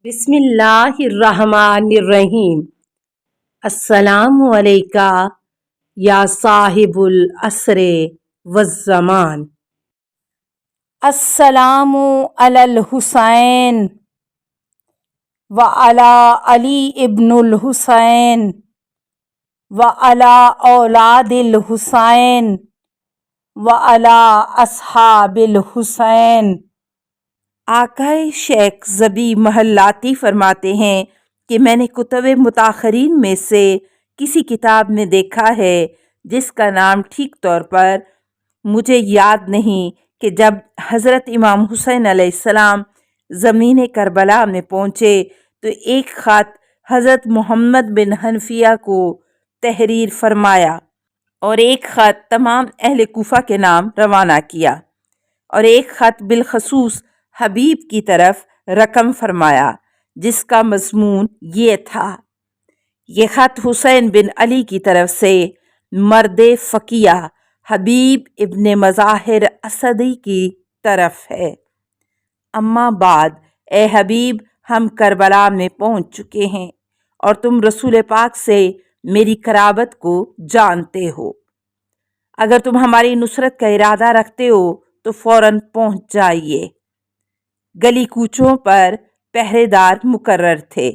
بسم اللہ الرحمن الرحیم۔ السلام علیکہ یا صاحب العصر والزمان۔ السلام علی الحسین وعلی علی ابن الحسین وعلی اولاد الحسین وعلی اصحاب الحسین۔ آقا شیخ زبی محلاتی فرماتے ہیں کہ میں نے کتب متاخرین میں سے کسی کتاب میں دیکھا ہے جس کا نام ٹھیک طور پر مجھے یاد نہیں کہ جب حضرت امام حسین علیہ السلام زمین کربلا میں پہنچے تو ایک خط حضرت محمد بن حنفیہ کو تحریر فرمایا اور ایک خط تمام اہل کوفہ کے نام روانہ کیا اور ایک خط بالخصوص حبیب کی طرف رقم فرمایا جس کا مضمون یہ تھا: یہ خط حسین بن علی کی طرف سے مرد فقیہ حبیب ابن مظاہر اسدی کی طرف ہے۔ اما بعد، اے حبیب، ہم کربلا میں پہنچ چکے ہیں اور تم رسول پاک سے میری قرابت کو جانتے ہو۔ اگر تم ہماری نصرت کا ارادہ رکھتے ہو تو فوراً پہنچ جائیے۔ گلی کوچوں پر پہرے دار مقرر تھے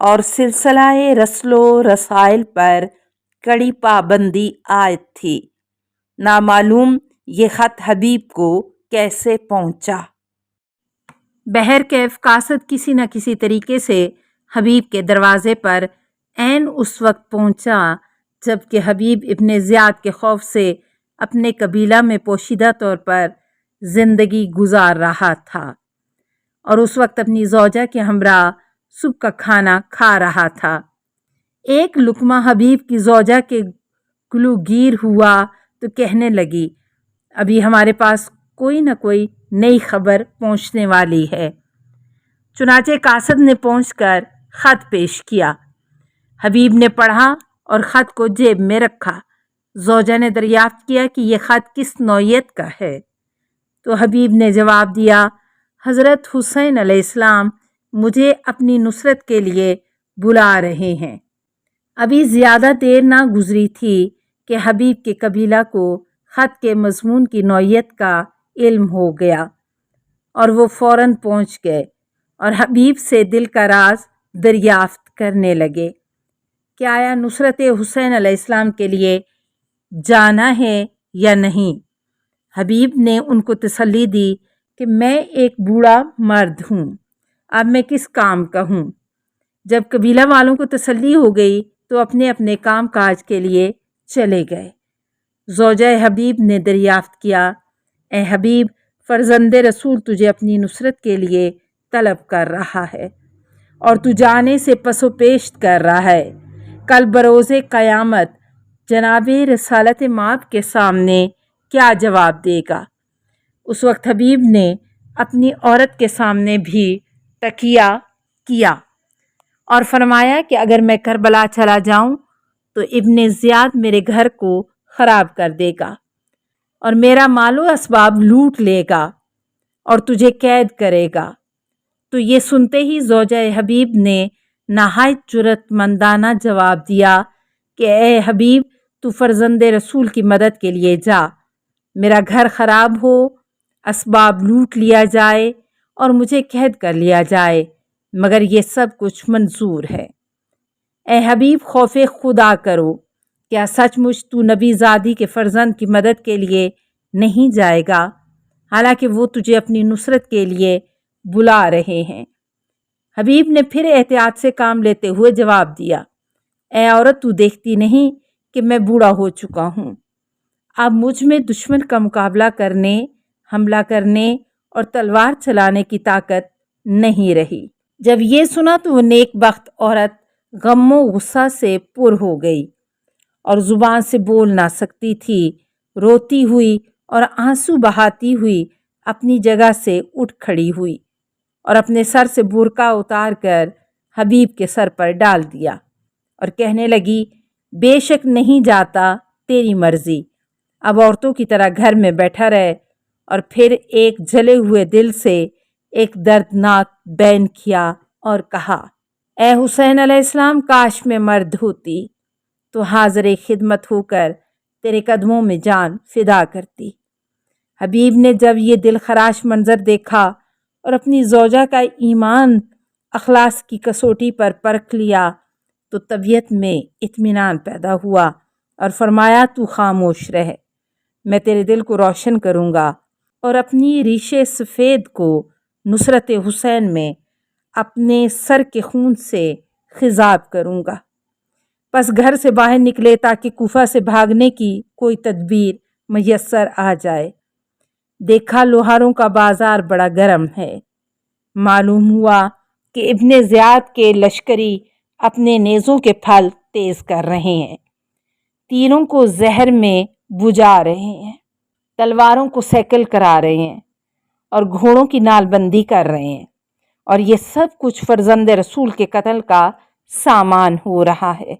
اور سلسلہ رسل و رسائل پر کڑی پابندی عائد تھی۔ نامعلوم یہ خط حبیب کو کیسے پہنچا۔ بہرکیف قاصد کسی نہ کسی طریقے سے حبیب کے دروازے پر عین اس وقت پہنچا جب کہ حبیب ابن زیاد کے خوف سے اپنے قبیلہ میں پوشیدہ طور پر زندگی گزار رہا تھا اور اس وقت اپنی زوجہ کے ہمراہ صبح کا کھانا کھا رہا تھا۔ ایک لقمہ حبیب کی زوجہ کے گلوگیر ہوا تو کہنے لگی، ابھی ہمارے پاس کوئی نہ کوئی نئی خبر پہنچنے والی ہے۔ چنانچہ قاصد نے پہنچ کر خط پیش کیا۔ حبیب نے پڑھا اور خط کو جیب میں رکھا۔ زوجہ نے دریافت کیا کہ یہ خط کس نوعیت کا ہے تو حبیب نے جواب دیا، حضرت حسین علیہ السلام مجھے اپنی نصرت کے لیے بلا رہے ہیں۔ ابھی زیادہ دیر نہ گزری تھی کہ حبیب کے قبیلہ کو خط کے مضمون کی نوعیت کا علم ہو گیا اور وہ فوراً پہنچ گئے اور حبیب سے دل کا راز دریافت کرنے لگے کہ آیا نصرت حسین علیہ السلام کے لیے جانا ہے یا نہیں۔ حبیب نے ان کو تسلی دی کہ میں ایک بوڑھا مرد ہوں، اب میں کس کام کا ہوں۔ جب قبیلہ والوں کو تسلی ہو گئی تو اپنے اپنے کام کاج کے لیے چلے گئے۔ زوجہ حبیب نے دریافت کیا، اے حبیب، فرزند رسول تجھے اپنی نصرت کے لیے طلب کر رہا ہے اور تو جانے سے پس و پیش کر رہا ہے۔ کل بروز قیامت جناب رسالت مآب کے سامنے کیا جواب دے گا؟ اس وقت حبیب نے اپنی عورت کے سامنے بھی تقیہ کیا اور فرمایا کہ اگر میں کربلا چلا جاؤں تو ابن زیاد میرے گھر کو خراب کر دے گا اور میرا مال و اسباب لوٹ لے گا اور تجھے قید کرے گا۔ تو یہ سنتے ہی زوجہ حبیب نے نہایت جرأت مندانہ جواب دیا کہ اے حبیب، تو فرزند رسول کی مدد کے لیے جا، میرا گھر خراب ہو، اسباب لوٹ لیا جائے اور مجھے قید کر لیا جائے، مگر یہ سب کچھ منظور ہے۔ اے حبیب، خوف خدا کرو، کیا سچ مچ تو نبی زادی کے فرزند کی مدد کے لیے نہیں جائے گا، حالانکہ وہ تجھے اپنی نصرت کے لیے بلا رہے ہیں؟ حبیب نے پھر احتیاط سے کام لیتے ہوئے جواب دیا، اے عورت، تو دیکھتی نہیں کہ میں بوڑھا ہو چکا ہوں، اب مجھ میں دشمن کا مقابلہ کرنے، حملہ کرنے اور تلوار چلانے کی طاقت نہیں رہی۔ جب یہ سنا تو وہ نیک بخت عورت غم و غصہ سے پر ہو گئی اور زبان سے بول نہ سکتی تھی۔ روتی ہوئی اور آنسو بہاتی ہوئی اپنی جگہ سے اٹھ کھڑی ہوئی اور اپنے سر سے برقع اتار کر حبیب کے سر پر ڈال دیا اور کہنے لگی، بے شک نہیں جاتا، تیری مرضی، اب عورتوں کی طرح گھر میں بیٹھا رہے۔ اور پھر ایک جلے ہوئے دل سے ایک دردناک بین کیا اور کہا، اے حسین علیہ السلام، کاش میں مرد ہوتی تو حاضر خدمت ہو کر تیرے قدموں میں جان فدا کرتی۔ حبیب نے جب یہ دل خراش منظر دیکھا اور اپنی زوجہ کا ایمان اخلاص کی کسوٹی پر پرکھ لیا تو طبیعت میں اطمینان پیدا ہوا اور فرمایا، تو خاموش رہ، میں تیرے دل کو روشن کروں گا اور اپنی ریش سفید کو نصرت حسین میں اپنے سر کے خون سے خضاب کروں گا۔ پس گھر سے باہر نکلے تاکہ کوفہ سے بھاگنے کی کوئی تدبیر میسر آ جائے۔ دیکھا لوہاروں کا بازار بڑا گرم ہے۔ معلوم ہوا کہ ابن زیاد کے لشکری اپنے نیزوں کے پھل تیز کر رہے ہیں، تیروں کو زہر میں بجھا رہے ہیں، تلواروں کو سیکل کرا رہے ہیں اور گھوڑوں کی نال بندی کر رہے ہیں، اور یہ سب کچھ فرزند رسول کے قتل کا سامان ہو رہا ہے۔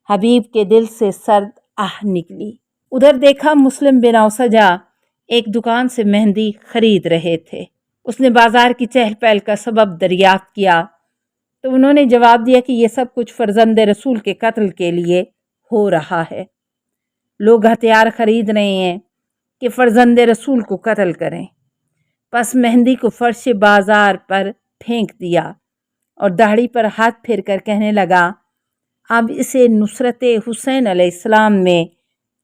حبیب کے دل سے سرد آہ نکلی۔ ادھر دیکھا مسلم بن اوسجہ ایک دکان سے مہندی خرید رہے تھے۔ اس نے بازار کی چہل پہل کا سبب دریافت کیا تو انہوں نے جواب دیا کہ یہ سب کچھ فرزند رسول کے قتل کے لیے ہو رہا ہے۔ لوگ ہتھیار خرید رہے ہیں کہ فرزند رسول کو قتل کریں۔ پس مہندی کو فرش بازار پر پھینک دیا اور داڑھی پر ہاتھ پھیر کر کہنے لگا، اب اسے نصرت حسین علیہ السلام میں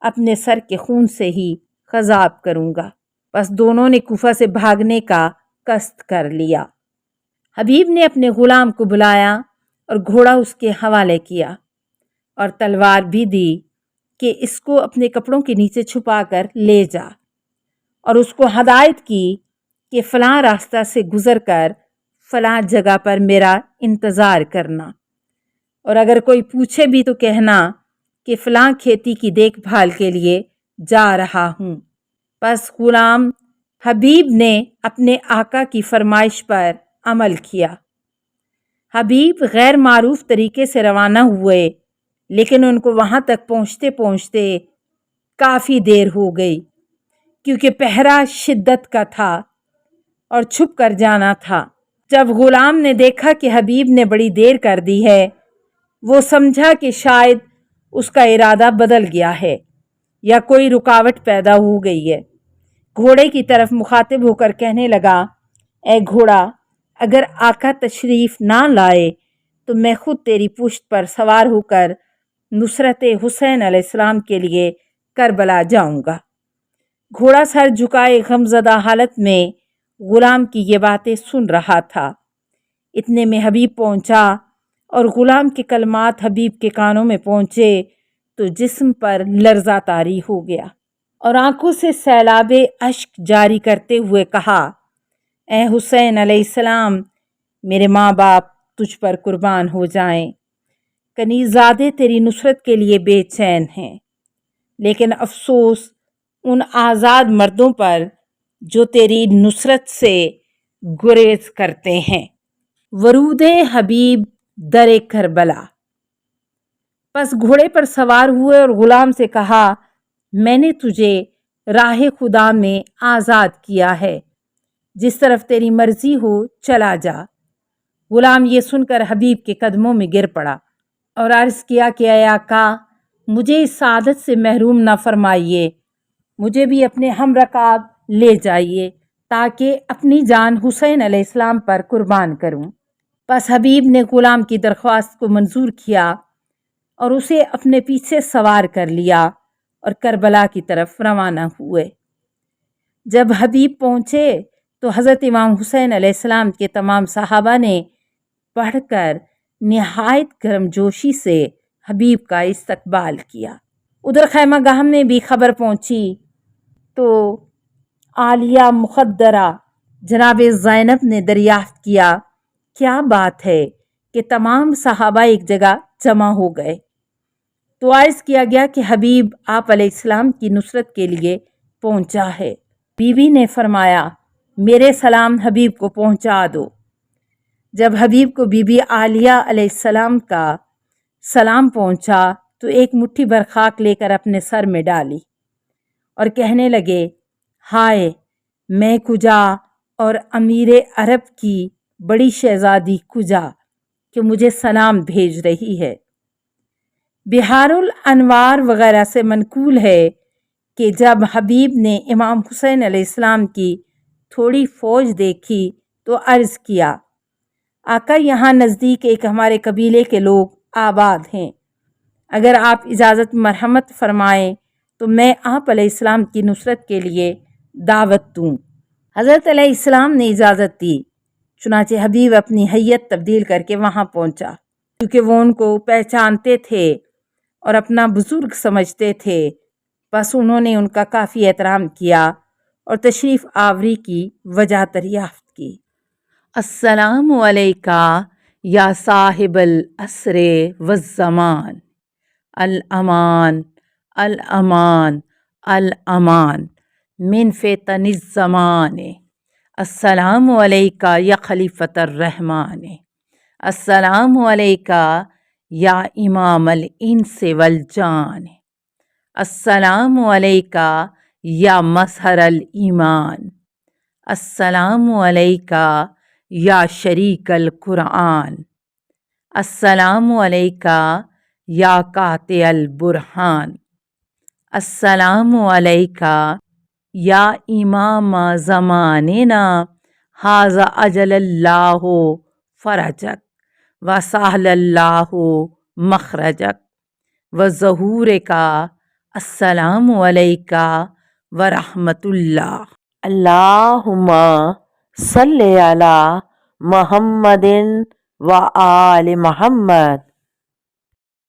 اپنے سر کے خون سے ہی خضاب کروں گا۔ پس دونوں نے کوفہ سے بھاگنے کا قصد کر لیا۔ حبیب نے اپنے غلام کو بلایا اور گھوڑا اس کے حوالے کیا اور تلوار بھی دی کہ اس کو اپنے کپڑوں کے نیچے چھپا کر لے جا، اور اس کو ہدایت کی کہ فلاں راستہ سے گزر کر فلاں جگہ پر میرا انتظار کرنا، اور اگر کوئی پوچھے بھی تو کہنا کہ فلاں کھیتی کی دیکھ بھال کے لیے جا رہا ہوں۔ پس غلام حبیب نے اپنے آقا کی فرمائش پر عمل کیا۔ حبیب غیر معروف طریقے سے روانہ ہوئے، لیکن ان کو وہاں تک پہنچتے پہنچتے کافی دیر ہو گئی، کیونکہ پہرا شدت کا تھا اور چھپ کر جانا تھا۔ جب غلام نے دیکھا کہ حبیب نے بڑی دیر کر دی ہے، وہ سمجھا کہ شاید اس کا ارادہ بدل گیا ہے یا کوئی رکاوٹ پیدا ہو گئی ہے۔ گھوڑے کی طرف مخاطب ہو کر کہنے لگا، اے گھوڑا، اگر آقا تشریف نہ لائے تو میں خود تیری پشت پر سوار ہو کر نصرت حسین علیہ السلام کے لیے کربلا جاؤں گا۔ گھوڑا سر جھکائے غمزدہ حالت میں غلام کی یہ باتیں سن رہا تھا۔ اتنے میں حبیب پہنچا اور غلام کے کلمات حبیب کے کانوں میں پہنچے تو جسم پر لرزہ طاری ہو گیا اور آنکھوں سے سیلاب اشک جاری کرتے ہوئے کہا، اے حسین علیہ السلام، میرے ماں باپ تجھ پر قربان ہو جائیں۔ کنیزادے تیری نصرت کے لیے بے چین ہیں، لیکن افسوس ان آزاد مردوں پر جو تیری نصرت سے گریز کرتے ہیں۔ ورود حبیب در کربلا۔ پس گھوڑے پر سوار ہوئے اور غلام سے کہا، میں نے تجھے راہ خدا میں آزاد کیا ہے، جس طرف تیری مرضی ہو چلا جا۔ غلام یہ سن کر حبیب کے قدموں میں گر پڑا اور عرض کیا کہ اے آقا، مجھے اس سعادت سے محروم نہ فرمائیے، مجھے بھی اپنے ہم رکاب لے جائیے تاکہ اپنی جان حسین علیہ السلام پر قربان کروں۔ پس حبیب نے غلام کی درخواست کو منظور کیا اور اسے اپنے پیچھے سوار کر لیا اور کربلا کی طرف روانہ ہوئے۔ جب حبیب پہنچے تو حضرت امام حسین علیہ السلام کے تمام صحابہ نے پڑھ کر نہایت گرم جوشی سے حبیب کا استقبال کیا۔ ادھر خیمہ گاہ میں بھی خبر پہنچی تو عالیہ مقدرہ جناب زینب نے دریافت کیا، کیا بات ہے کہ تمام صحابہ ایک جگہ جمع ہو گئے؟ تو عرض کیا گیا کہ حبیب آپ علیہ السلام کی نصرت کے لیے پہنچا ہے۔ بی بی نے فرمایا، میرے سلام حبیب کو پہنچا دو۔ جب حبیب کو بی بی عالیہ علیہ السلام کا سلام پہنچا تو ایک مٹھی بھر خاک لے کر اپنے سر میں ڈالی اور کہنے لگے، ہائے، میں کجا اور امیر عرب کی بڑی شہزادی کجا کہ مجھے سلام بھیج رہی ہے۔ بہار الانوار وغیرہ سے منقول ہے کہ جب حبیب نے امام حسین علیہ السلام کی تھوڑی فوج دیکھی تو عرض کیا، آقا یہاں نزدیک ایک ہمارے قبیلے کے لوگ آباد ہیں، اگر آپ اجازت مرحمت فرمائیں تو میں آپ علیہ السلام کی نصرت کے لیے دعوت دوں۔ حضرت علیہ السلام نے اجازت دی، چنانچہ حبیب اپنی حیت تبدیل کر کے وہاں پہنچا۔ کیونکہ وہ ان کو پہچانتے تھے اور اپنا بزرگ سمجھتے تھے، بس انہوں نے ان کا کافی احترام کیا اور تشریف آوری کی وجہ دریافت کی۔ السلام علیکہ یا صاحب العصر والزمان، الامان الامان الامان من فتن الزمان، السلام علیکہ یا خلیفۃ الرحمن، السلام علیکہ یا امام الانس والجان، السلام علیکہ یا مظہر الایمان، السلام علیکہ یا شریک القرآن، السلام علیکہ یا قاطع البرہان، السلام علیکہ یا امام زماننا، ھذا اجل اللہ فرجک وسہل اللہ مخرجک وظہورک، السلام علیکہ ورحمۃ اللہ۔ اللہم صلی علی محمد و آل محمد۔